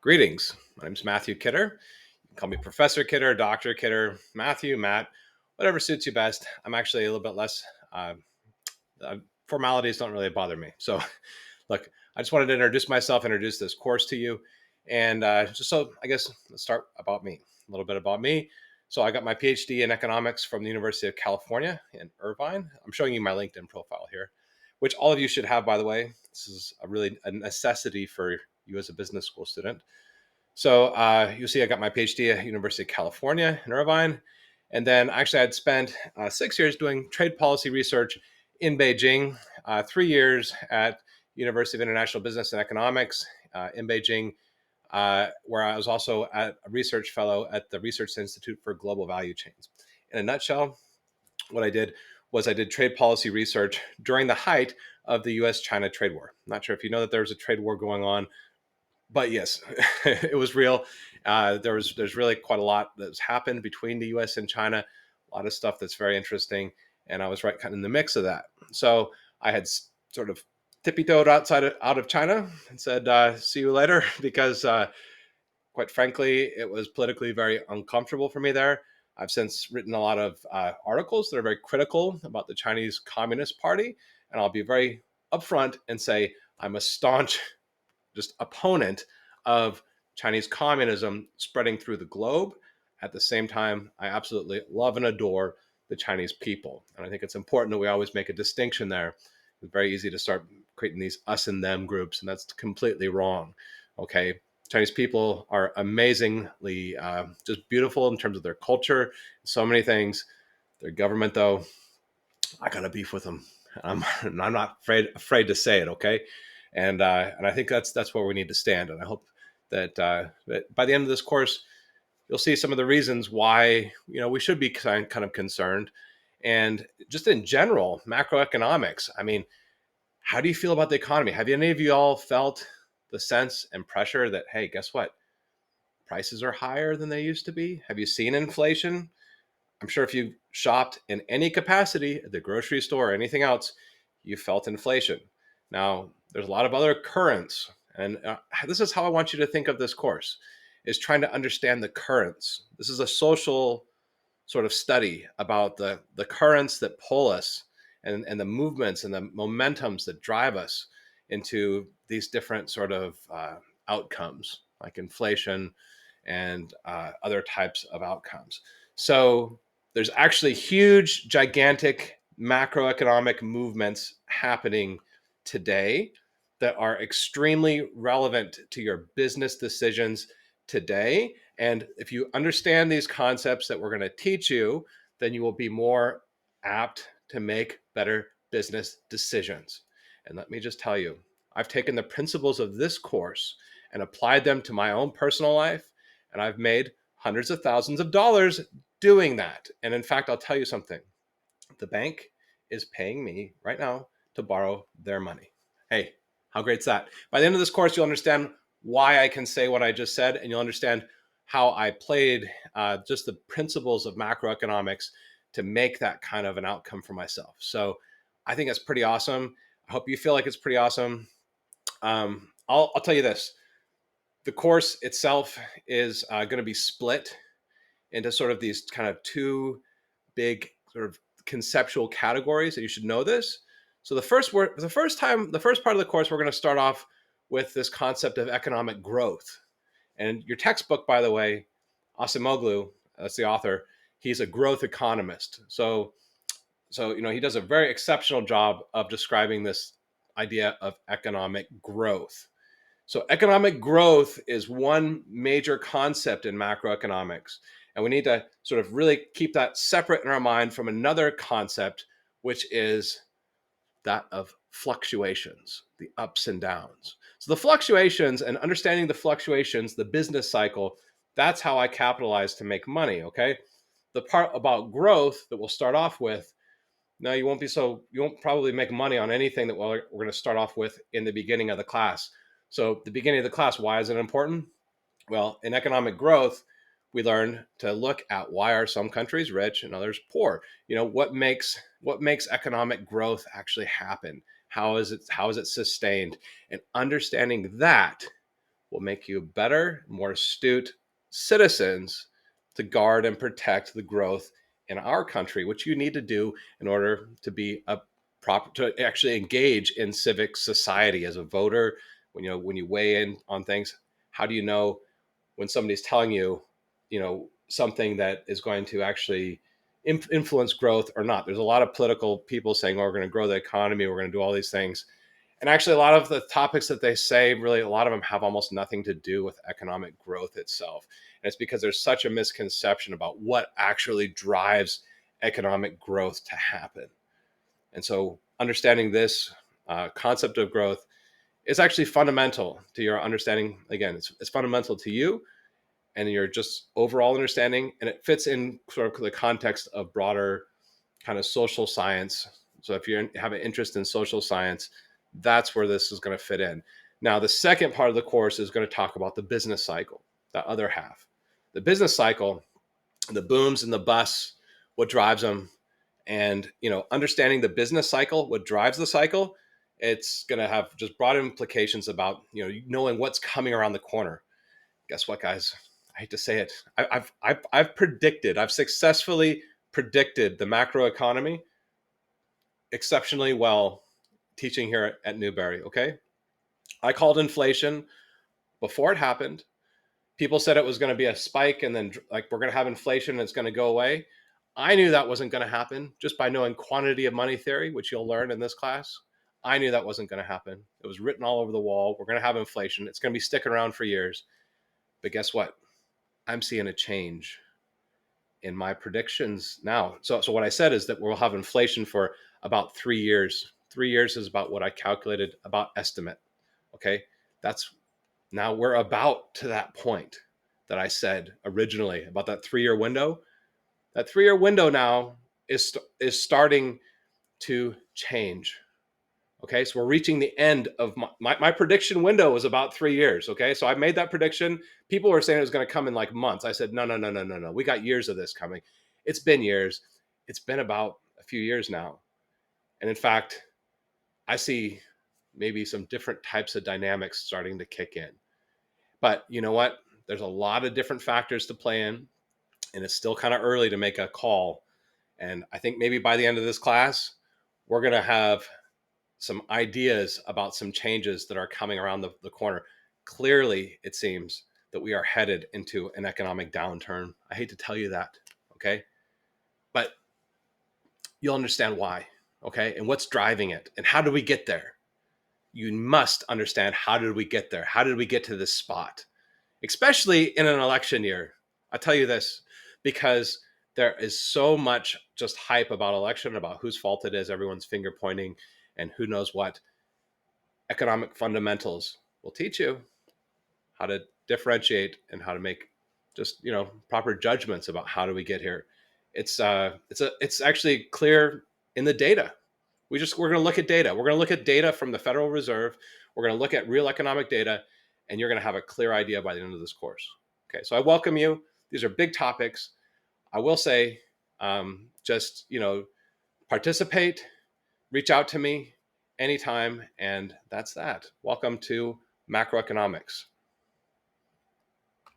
Greetings. My name is Matthew Kidder. You can call me Professor Kidder, Dr. Kidder, Matthew, Matt, whatever suits you best. I'm actually a little bit less, uh, formalities don't really bother me. So, look, I just wanted to introduce myself, introduce this course to you. And just so I guess let's start about me, a little bit about me. So, I got my PhD in economics from the University of California in Irvine. I'm showing you my LinkedIn profile here, which all of you should have, by the way. This is a necessity for you as a business school student. So you'll see I got my PhD at University of California in Irvine. And then actually I'd spent 6 years doing trade policy research in Beijing, 3 years at University of International Business and Economics in Beijing, where I was also a research fellow at the Research Institute for Global Value Chains. In a nutshell, what I did was I did trade policy research during the height of the US-China trade war. I'm not sure if you know that there was a trade war going on, but yes, it was real. There's really quite a lot that's happened between the U.S. and China. A lot of stuff that's very interesting, and I was right kind of in the mix of that. So I had sort of tippy-toed out of China and said, "See you later," because quite frankly, it was politically very uncomfortable for me there. I've since written a lot of articles that are very critical about the Chinese Communist Party, and I'll be very upfront and say I'm a staunch just opponent of Chinese communism spreading through the globe. At the same time, I absolutely love and adore the Chinese people. And I think it's important that we always make a distinction there. It's very easy to start creating these us and them groups, and that's completely wrong. Okay. Chinese people are amazingly just beautiful in terms of their culture, so many things. Their government, though, I got a beef with them. I'm not afraid to say it. Okay, and I think that's where we need to stand. And I hope that by the end of this course, you'll see some of the reasons why we should be kind of concerned. And just in general, macroeconomics. I mean, how do you feel about the economy? Have any of you all felt the sense and pressure that, hey, guess what? Prices are higher than they used to be? Have you seen inflation? I'm sure if you shopped in any capacity at the grocery store or anything else, you felt inflation. Now, there's a lot of other currents, and this is how I want you to think of this course, is trying to understand the currents. This is a social sort of study about the currents that pull us and the movements and the momentums that drive us into these different sort of outcomes, like inflation and other types of outcomes. So there's actually huge, gigantic macroeconomic movements happening today that are extremely relevant to your business decisions today. And if you understand these concepts that we're going to teach you, then you will be more apt to make better business decisions. And let me just tell you, I've taken the principles of this course and applied them to my own personal life, and I've made hundreds of thousands of dollars doing that. And in fact, I'll tell you something. The bank is paying me right now to borrow their money. Hey, how great's that? By the end of this course, you'll understand why I can say what I just said, and you'll understand how I played just the principles of macroeconomics to make that kind of an outcome for myself. So I think that's pretty awesome. I hope you feel like it's pretty awesome. I'll tell you this. The course itself is going to be split into sort of these kind of two big sort of conceptual categories, and you should know this. So the first part of the course, we're going to start off with this concept of economic growth. And your textbook, by the way, Asimoglu, that's the author, he's a growth economist. So he does a very exceptional job of describing this idea of economic growth. So economic growth is one major concept in macroeconomics. And we need to sort of really keep that separate in our mind from another concept, which is that of fluctuations, the ups and downs. So the fluctuations and understanding the fluctuations, the business cycle, that's how I capitalize to make money, okay? The part about growth that we'll start off with, no, you won't probably make money on anything that we're going to start off with in the beginning of the class. So the beginning of the class, why is it important? Well, in economic growth, we learn to look at why are some countries rich and others poor. What makes economic growth actually happen? How is it sustained? And understanding that will make you better, more astute citizens to guard and protect the growth in our country, which you need to do in order to be a proper, to actually engage in civic society as a voter. When you weigh in on things, how do you know when somebody's telling you, something that is going to actually influence growth or not? There's a lot of political people saying, "Oh, we're going to grow the economy, we're going to do all these things," and actually, a lot of the topics that they say, really, a lot of them have almost nothing to do with economic growth itself. And it's because there's such a misconception about what actually drives economic growth to happen. And so, understanding this concept of growth is actually fundamental to your understanding. Again, it's fundamental to you and your just overall understanding, and it fits in sort of the context of broader kind of social science. So if you have an interest in social science, that's where this is going to fit in. Now, the second part of the course is going to talk about the business cycle, that other half. The business cycle, the booms and the busts, what drives them, and understanding the business cycle, what drives the cycle. It's going to have just broad implications about knowing what's coming around the corner. Guess what, guys? I hate to say it. I've successfully predicted the macroeconomy exceptionally well teaching here at Newberry. Okay. I called inflation before it happened. People said it was going to be a spike and then like we're going to have inflation and it's going to go away. I knew that wasn't going to happen just by knowing quantity of money theory, which you'll learn in this class. I knew that wasn't going to happen. It was written all over the wall. We're going to have inflation. It's going to be sticking around for years. But guess what? I'm seeing a change in my predictions now. So what I said is that we'll have inflation for about 3 years. 3 years is about what I calculated about estimate. Okay. That's now we're about to that point that I said originally about that 3 year window. That 3 year window now is starting to change. Okay, so we're reaching the end of my prediction window was about 3 years. Okay, so I made that prediction. People were saying it was going to come in like months. I said, no, no, no, no, no, no. We got years of this coming. It's been years. It's been about a few years now. And in fact, I see maybe some different types of dynamics starting to kick in. But you know what? There's a lot of different factors to play in, and it's still kind of early to make a call. And I think maybe by the end of this class, we're going to have some ideas about some changes that are coming around the corner. Clearly, it seems that we are headed into an economic downturn. I hate to tell you that, okay? But you'll understand why, okay? And what's driving it, and how do we get there? You must understand, how did we get there? How did we get to this spot? Especially in an election year. I'll tell you this, because there is so much just hype about election, about whose fault it is. Everyone's finger pointing and who knows what. Economic fundamentals will teach you how to differentiate and how to make just proper judgments about how do we get here. It's actually clear in the data. We're going to look at data. We're going to look at data from the Federal Reserve. We're going to look at real economic data, and you're going to have a clear idea by the end of this course. Okay, so I welcome you. These are big topics. I will say, just participate, reach out to me anytime, and that's that. Welcome to macroeconomics.